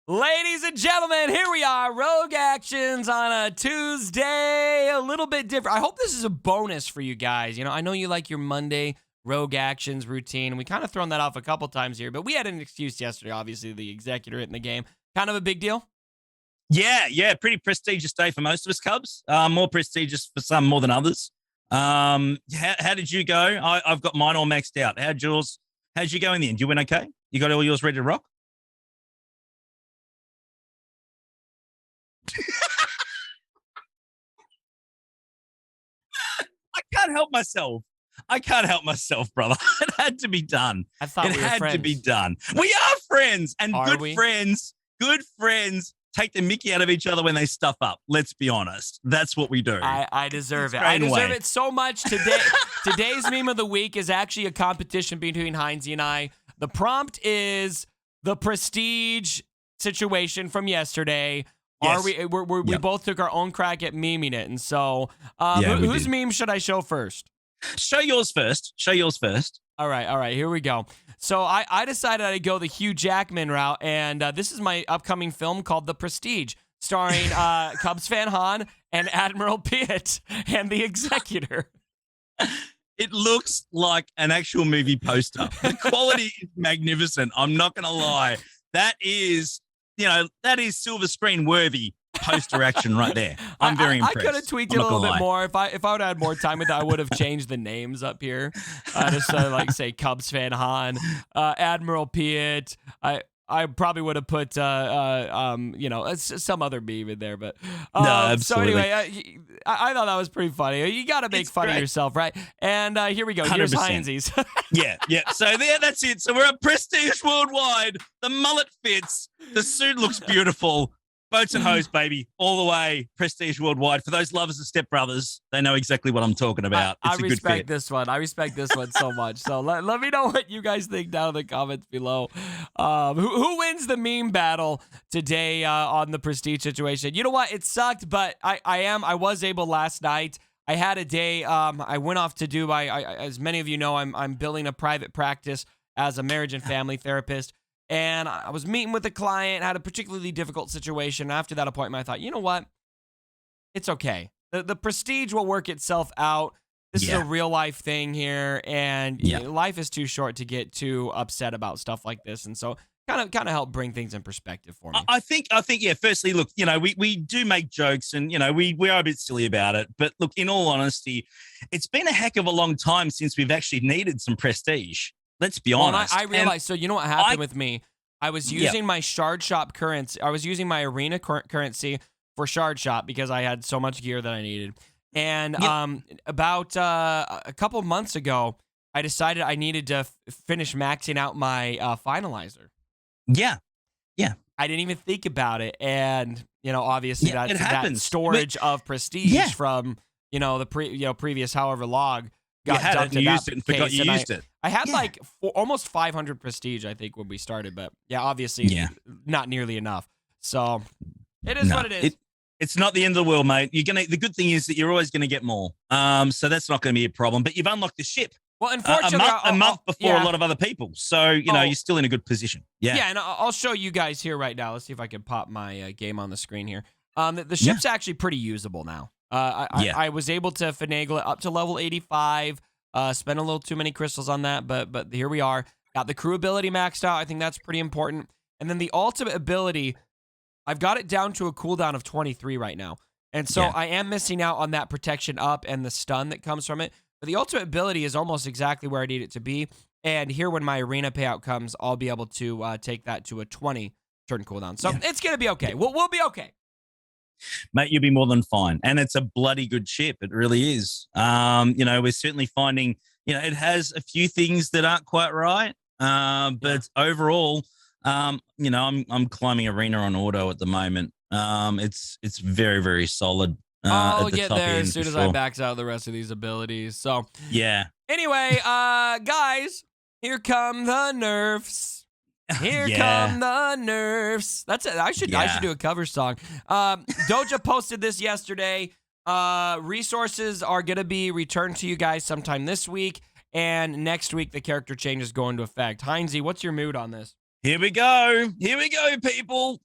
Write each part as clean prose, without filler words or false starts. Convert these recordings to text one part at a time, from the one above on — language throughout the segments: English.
Ladies and gentlemen, here we are, Rogue Actions on a Tuesday, a little bit different. I hope this is a bonus for you guys. You know, I know you like your Monday Rogue Actions routine. We kind of thrown that off a couple times here, but we had an excuse yesterday, obviously, the Executor in the game. Kind of a big deal. Yeah, pretty prestigious day for most of us Cubs. More prestigious for some more than others. How did you go? I've got mine all maxed out. How'd you go in the end? You win okay? You got all yours ready to rock? I can't help myself, brother. It had to be done. I thought we were friends. It had to be done. We are friends, and good friends take the mickey out of each other when they stuff up. Let's be honest. That's what we do. I deserve it. I deserve it so much today. Today's meme of the week is actually a competition between Heinze and I. The prompt is the prestige situation from yesterday. Yes. We both took our own crack at memeing it. And so whose meme should I show first? Show yours first. All right. Here we go. So I decided I'd go the Hugh Jackman route. And this is my upcoming film called The Prestige, starring Cubs fan Han and Admiral Pitt and the Executor. It looks like an actual movie poster. The quality is magnificent. I'm not going to lie. That is silver screen worthy poster action right there. I'm very impressed. I could have tweaked it a little bit more. If I would have had more time with it, I would have changed the names up here. Just say Cubs fan Han, Admiral Pitt. I probably would have put some other meme in there, but no, absolutely. So anyway, I thought that was pretty funny. You got to make fun of yourself, right? And here we go. 100%. Here's Heinze's. Yeah. So that's it. So we're at Prestige Worldwide. The mullet fits. The suit looks beautiful. Boats and hose, baby, all the way. Prestige Worldwide. For those lovers of Step Brothers, they know exactly what I'm talking about. I respect this one. I respect this one so much. So let me know what you guys think down in the comments below. Who wins the meme battle today on the Prestige situation? You know what? It sucked, but I was able last night. I had a day. I went off to Dubai. As many of you know, I'm building a private practice as a marriage and family therapist. And I was meeting with a client, had a particularly difficult situation. After that appointment, I thought, you know what? It's okay. The prestige will work itself out. This is a real life thing here, and life is too short to get too upset about stuff like this. And so kind of help bring things in perspective for me. I think, firstly, look, we do make jokes and, we are a bit silly about it. But look, in all honesty, it's been a heck of a long time since we've actually needed some prestige. Let's be honest. I realized, so you know what happened with me? I was using my Shard Shop currency. I was using my arena currency for Shard Shop because I had so much gear that I needed. And about a couple months ago, I decided I needed to finish maxing out my finalizer. Yeah. I didn't even think about it. And, obviously that storage of prestige from, the previous however log. Forgot you used it. I had almost 500 prestige, I think, when we started, but obviously not nearly enough. So it is what it is. It's not the end of the world, mate. The good thing is that you're always gonna get more. So that's not gonna be a problem. But you've unlocked the ship. Well, unfortunately, a month before a lot of other people. So you're still in a good position. Yeah, and I'll show you guys here right now. Let's see if I can pop my game on the screen here. The ship's actually pretty usable now. I was able to finagle it up to level 85. Spent a little too many crystals on that, but here we are. Got the crew ability maxed out. I think that's pretty important. And then the ultimate ability, I've got it down to a cooldown of 23 right now. And so I am missing out on that protection up and the stun that comes from it. But the ultimate ability is almost exactly where I need it to be. And here, when my arena payout comes, I'll be able to take that to a 20 turn cooldown. So it's going to be okay. We'll be okay. Mate, you'll be more than fine. And it's a bloody good ship. It really is. We're certainly finding, it has a few things that aren't quite right. But overall, I'm climbing arena on auto at the moment. It's very, very solid. I'll get there as soon as I max out the rest of these abilities. So anyway, guys, here come the Nerfs. Here come the Nerfs. That's it. I should do a cover song. Doja posted this yesterday. Resources are going to be returned to you guys sometime this week, and next week the character changes go into effect. Heinze, what's your mood on this? Here we go, people.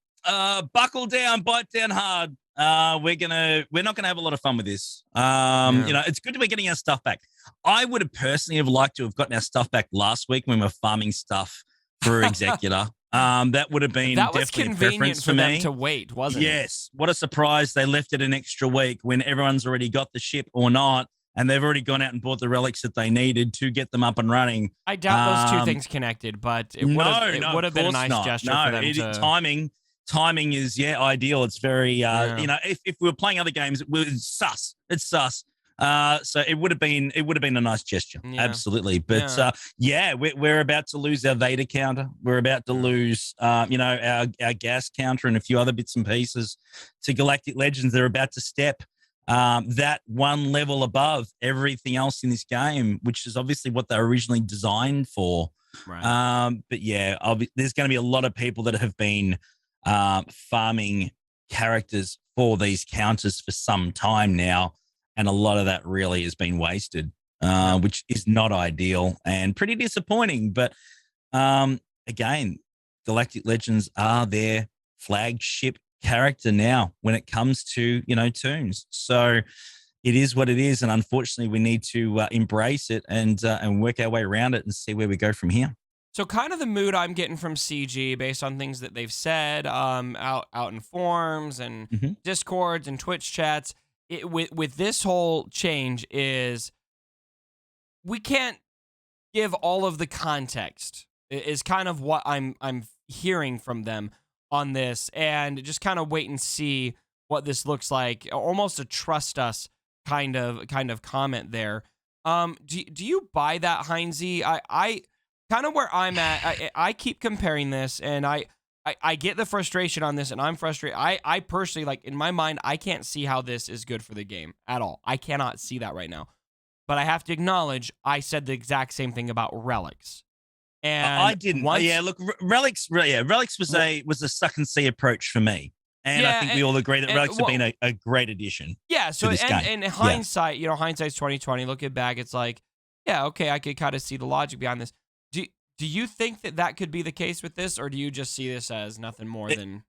buckle down, bite down hard. We're not gonna have a lot of fun with this. Yeah. It's good to be getting our stuff back. I would have personally have liked to have gotten our stuff back last week when we were farming stuff for Executor. That would have been That was definitely a convenient preference for for them me. to wait, wasn't it? Yes. What a surprise. They left it an extra week when everyone's already got the ship or not, and they've already gone out and bought the relics that they needed to get them up and running. I doubt those two things connected, but it would have been a nice gesture for them to. Timing is ideal. It's very if we were playing other games, it was sus. It's sus. So it would have been a nice gesture. Yeah. Absolutely. But we're about to lose our Vader counter. We're about to lose our gas counter and a few other bits and pieces to Galactic Legends. They're about to step that one level above everything else in this game, which is obviously what they're originally designed for. Right. But there's going to be a lot of people that have been farming characters for these counters for some time now, and a lot of that really has been wasted, which is not ideal and pretty disappointing. But again, Galactic Legends are their flagship character now when it comes to toons. So it is what it is, and unfortunately, we need to embrace it and work our way around it and see where we go from here. So kind of the mood I'm getting from CG based on things that they've said out in forums and Discords and Twitch chats, with this whole change is we can't give all of the context is kind of what I'm hearing from them on this, and just kind of wait and see what this looks like. Almost a trust us kind of comment there. Do you buy that, Heinze? I kind of where I'm at, I keep comparing this, and I get the frustration on this, and I'm frustrated. I personally, like, in my mind, I can't see how this is good for the game at all. I cannot see that right now. But I have to acknowledge, I said the exact same thing about Relics. And I didn't. Look, Relics was a suck and see approach for me. And I think we all agree that Relics have been a great addition. Yeah, so to this game. And hindsight, hindsight's 2020. Looking back, it's like, yeah, okay, I could kind of see the logic behind this. Do you think that could be the case with this, or do you just see this as nothing more than?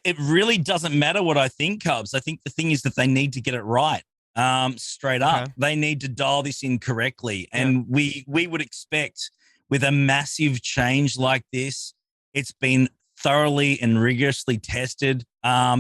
It really doesn't matter what I think, Cubs. I think the thing is that they need to get it right. Straight up, they need to dial this in correctly, and we would expect with a massive change like this, it's been thoroughly and rigorously tested.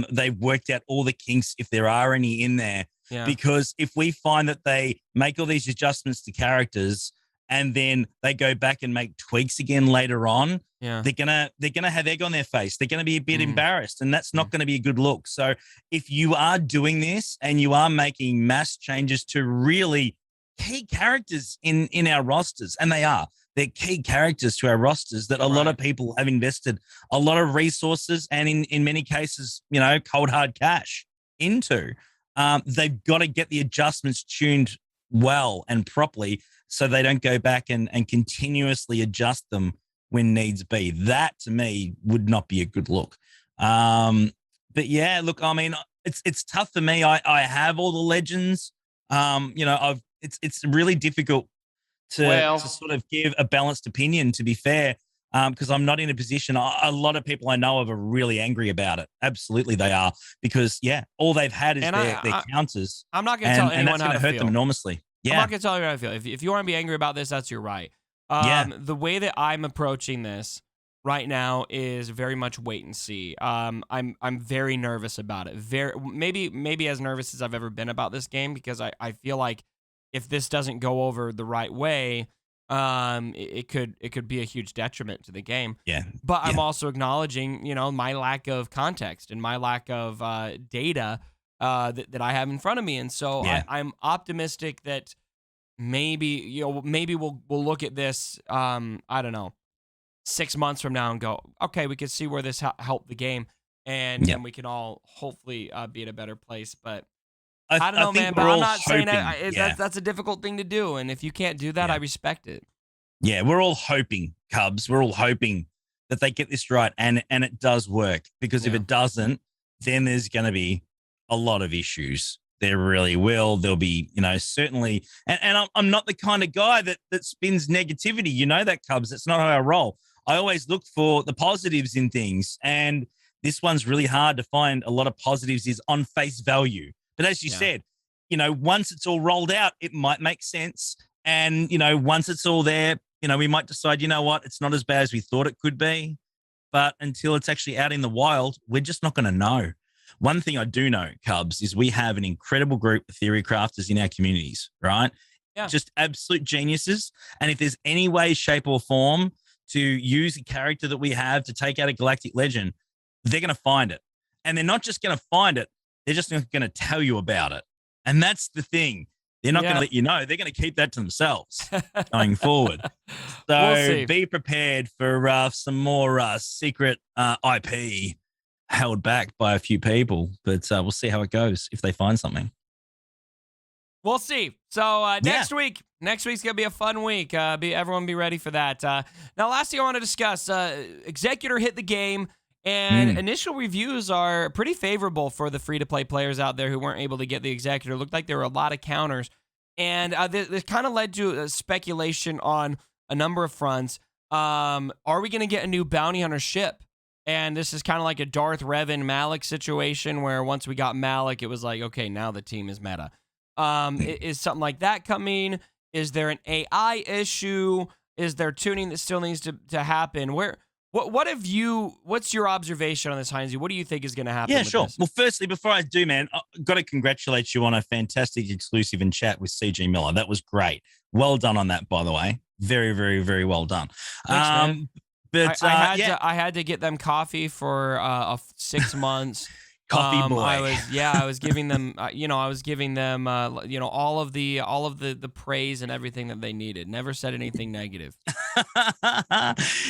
They've worked out all the kinks if there are any in there. Yeah. Because if we find that they make all these adjustments to characters, and then they go back and make tweaks again later on, they're gonna have egg on their face. They're gonna be a bit embarrassed, and that's not gonna be a good look. So if you are doing this and you are making mass changes to really key characters in our rosters, and they're key characters to our rosters that a lot of people have invested a lot of resources and in many cases, cold hard cash into. They've got to get the adjustments tuned well and properly, so they don't go back and continuously adjust them when needs be. That, to me, would not be a good look. But yeah, look, I mean, it's tough for me. I have all the legends. It's really difficult to sort of give a balanced opinion, to be fair, because I'm not in a position. A lot of people I know of are really angry about it. Absolutely, they are, because all they've had is their counters. I'm not going to tell anyone how to hurt them enormously. Yeah. I'm not going to tell you how I feel. If you want to be angry about this, that's your right. The way that I'm approaching this right now is very much wait and see. I'm very nervous about it. Maybe as nervous as I've ever been about this game, because I feel like if this doesn't go over the right way, it could be a huge detriment to the game. Yeah. But I'm also acknowledging, my lack of context and my lack of data that I have in front of me, and so I'm optimistic that maybe we'll look at this. I don't know, 6 months from now and go, okay, we can see where this helped the game, and we can all hopefully be in a better place. But I don't know, man. But I'm not saying that's a difficult thing to do, and if you can't do that, I respect it. Yeah, we're all hoping, Cubs. We're all hoping that they get this right, and it does work. Because if it doesn't, then there's going to be a lot of issues. There really will. There'll be, certainly. And I'm not the kind of guy that spins negativity. You know that, Cubs. That's not how I roll. I always look for the positives in things. And This one's really hard to find a lot of positives is on face value. But as you said, once it's all rolled out, it might make sense. And, once it's all there, we might decide, you know what, it's not as bad as we thought it could be. But until it's actually out in the wild, we're just not going to know. One thing I do know, Cubs, is we have an incredible group of theory crafters in our communities, right? Yeah. Just absolute geniuses. And if there's any way, shape, or form to use a character that we have to take out a galactic legend, they're going to find it. And they're not just going to find it, they're just going to tell you about it. And that's the thing. They're not going to let you know. They're going to keep that to themselves going forward. So We'll be prepared for some more secret IP held back by a few people. But we'll see how it goes if they find something. We'll see. So next week's going to be a fun week. Everyone be ready for that. Now, last thing I want to discuss, Executor hit the game. And initial reviews are pretty favorable for the free-to-play players out there who weren't able to get the Executor. It looked like there were a lot of counters. And this kind of led to speculation on a number of fronts. Are we going to get a new bounty hunter ship? And this is kind of like a Darth Revan Malik situation where once we got Malik, it was like, okay, now the team is meta. Is something like that coming? Is there an AI issue? Is there tuning that still needs to happen? What's your observation on this, Heinze? What do you think is going to happen? Yeah, with sure. this? Well, firstly, before I do, man, I've got to congratulate you on a fantastic exclusive in chat with CG Miller. That was great. Well done on that, by the way. Very, very, very well done. Thanks, man. But I had to get them coffee for 6 months. Coffee boy. I was giving them, all of the praise and everything that they needed. Never said anything negative.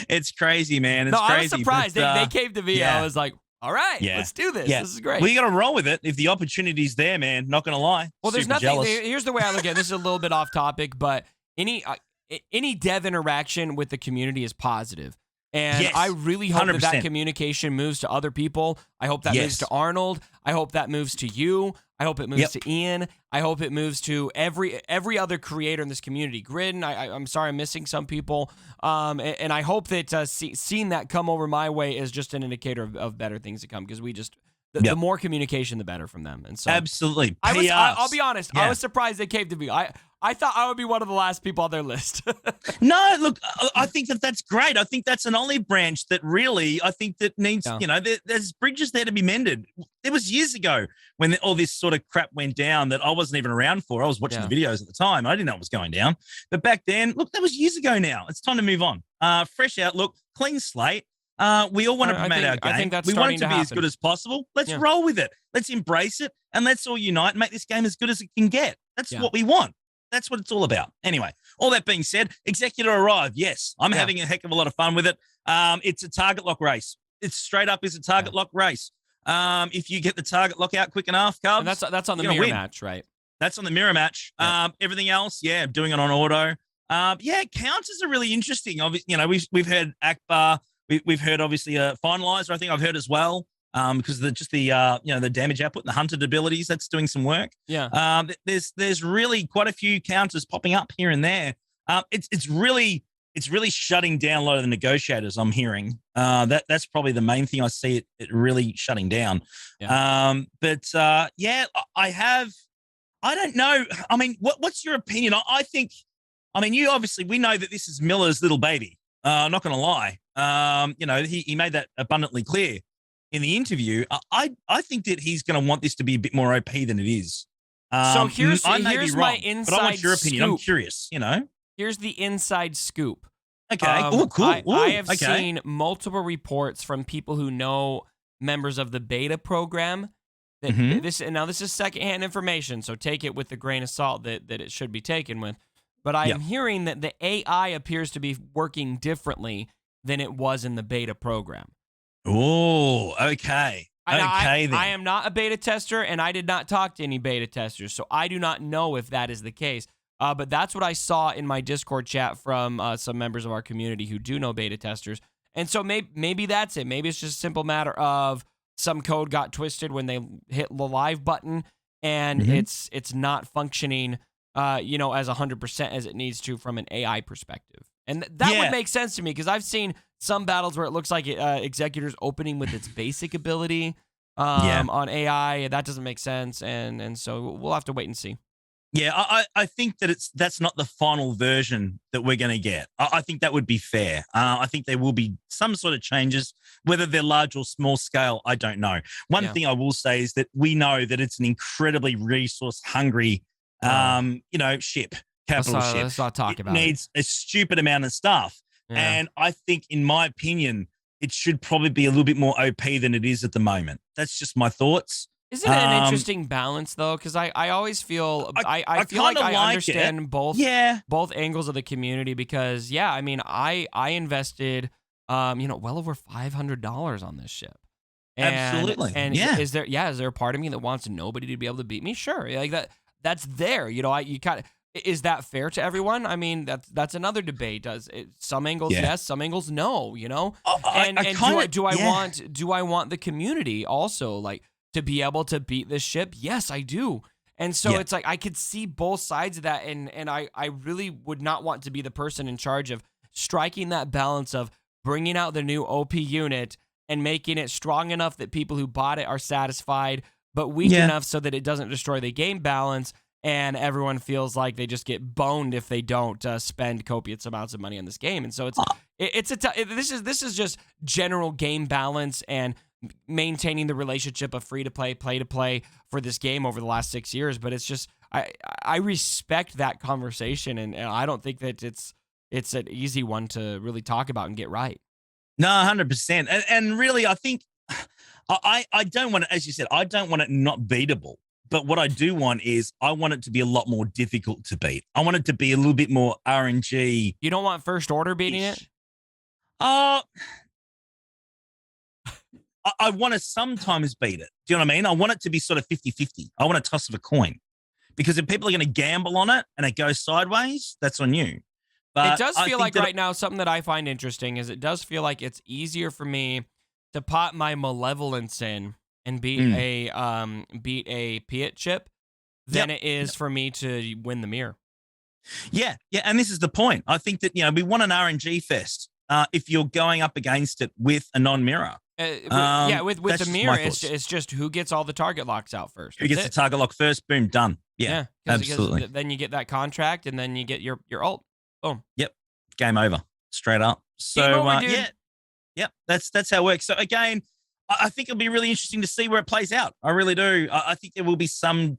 It's crazy, man. It's crazy. I was surprised. They came to me. Yeah. I was like, all right, let's do this. Yeah. This is great. Well, you got to roll with it. If the opportunity's there, man, not going to lie. Well, there's Super nothing. jealous. Here's the way I look at it. This is a little bit off topic, but any dev interaction with the community is positive. And I really hope that communication moves to other people. I hope that moves to Arnold. I hope that moves to you. I hope it moves to Ian. I hope it moves to every other creator in this community. Grid, I'm sorry I'm missing some people. And I hope that seeing that come over my way is just an indicator of better things to come, because the more communication, the better from them. And so absolutely. I'll be honest. I was surprised they came to me. I thought I would be one of the last people on their list. No, look, I think that's great. I think that's an olive branch that really, I think that needs, there's bridges there to be mended. It was years ago when all this sort of crap went down that I wasn't even around for. I was watching the videos at the time. I didn't know it was going down. But back then, look, that was years ago now. It's time to move on. Fresh outlook, clean slate. We all want to promote our game. We want it to be as good as possible. Let's roll with it. Let's embrace it. And let's all unite and make this game as good as it can get. That's what we want. That's what it's all about. Anyway, all that being said, Executor arrived. Yes, I'm having a heck of a lot of fun with it. It's a target lock race. It's straight up is a target lock race. If you get the target lock out quick enough, Cubs, and that's on the mirror match, right? That's on the mirror match. Everything else, doing it on auto. Counters are really interesting. Obviously, we've heard Akbar. We've heard obviously Finalizer. I think I've heard as well. Because the damage output and the hunted abilities, that's doing some work. Yeah. There's really quite a few counters popping up here and there. It's really shutting down a lot of the negotiators. I'm hearing that's probably the main thing I see it really shutting down. Yeah. I don't know. I mean, what's your opinion? You obviously, we know that this is Miller's little baby. Not going to lie. He made that abundantly clear in the interview. I think that he's going to want this to be a bit more OP than it is. So here's my inside but I want your opinion. Scoop. I'm curious, Here's the inside scoop. Okay. Cool. I have seen multiple reports from people who know members of the beta program. That this is secondhand information, so take it with the grain of salt that it should be taken with. But I am hearing that the AI appears to be working differently than it was in the beta program. Oh, okay. Then. I am not a beta tester, and I did not talk to any beta testers, so I do not know if that is the case. But that's what I saw in my Discord chat from some members of our community who do know beta testers. And so maybe that's it. Maybe it's just a simple matter of some code got twisted when they hit the live button, and it's not functioning, as 100% as it needs to from an AI perspective. And that would make sense to me because I've seen some battles where it looks like Executor's opening with its basic ability on AI, and that doesn't make sense. And so we'll have to wait and see. Yeah, I think that that's not the final version that we're going to get. I think that would be fair. I think there will be some sort of changes, whether they're large or small scale, I don't know. One thing I will say is that we know that it's an incredibly resource-hungry, ship, capital ship. Let's not talk about it. It needs a stupid amount of stuff. Yeah. And I think, in my opinion, it should probably be a little bit more OP than it is at the moment. That's just my thoughts. Isn't it an interesting balance, though? Because I always feel I feel like I understand both angles of the community. Because I mean I invested well over $500 on this ship. Absolutely. And is there a part of me that wants nobody to be able to beat me? Sure, like that's there. You kind of. Is that fair to everyone? I mean, that's another debate. Some angles yes, some angles no. Do I want the community also like to be able to beat this ship? Yes, I do. And so it's like I could see both sides of that, and I really would not want to be the person in charge of striking that balance of bringing out the new OP unit and making it strong enough that people who bought it are satisfied, but weak enough so that it doesn't destroy the game balance. And everyone feels like they just get boned if they don't spend copious amounts of money on this game. And so this is just general game balance and maintaining the relationship of free to play, play to play for this game over the last 6 years. But it's just I respect that conversation, and I don't think that it's an easy one to really talk about and get right. No, 100%. And really, I think I don't want it, as you said, I don't want it not beatable. But what I do want is I want it to be a lot more difficult to beat. I want it to be a little bit more RNG. You don't want First Order beating it? I want to sometimes beat it. Do you know what I mean? I want it to be sort of 50-50. I want a toss of a coin. Because if people are going to gamble on it and it goes sideways, that's on you. But it does feel like right now, something that I find interesting is it does feel like it's easier for me to pop my malevolence in and beat a Piet chip than it is for me to win the mirror. Yeah, and this is the point. I think that we want an RNG fest. If you're going up against it with a non-mirror, with the mirror, it's just who gets all the target locks out first. Who gets the target lock first? Boom, done. Yeah, absolutely. Then you get that contract, and then you get your ult. Boom. Yep, game over, straight up. So that's how it works. So again, I think it'll be really interesting to see where it plays out. I really do. I think there will be some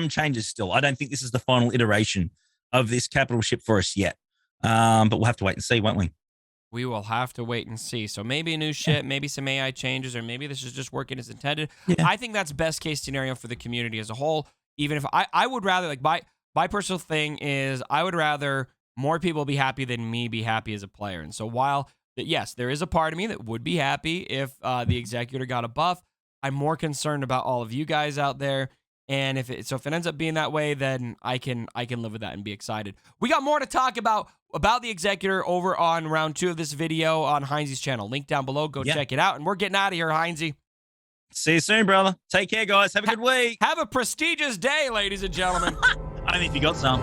changes still. I don't think this is the final iteration of this capital ship for us yet. But we'll have to wait and see, won't we? We will have to wait and see. So maybe a new ship, maybe some AI changes, or maybe this is just working as intended. Yeah. I think that's best case scenario for the community as a whole. Even if I would rather, like my personal thing is I would rather more people be happy than me be happy as a player. And so while yes, there is a part of me that would be happy if the Executor got a buff, I'm more concerned about all of you guys out there. And if it ends up being that way, then I can live with that and be excited. We got more to talk about the Executor over on round 2 of this video on Heinze's channel. Link down below. Go check it out. And we're getting out of here, Heinze. See you soon, brother. Take care, guys. Have a good week. Have a prestigious day, ladies and gentlemen. I don't know if you got some.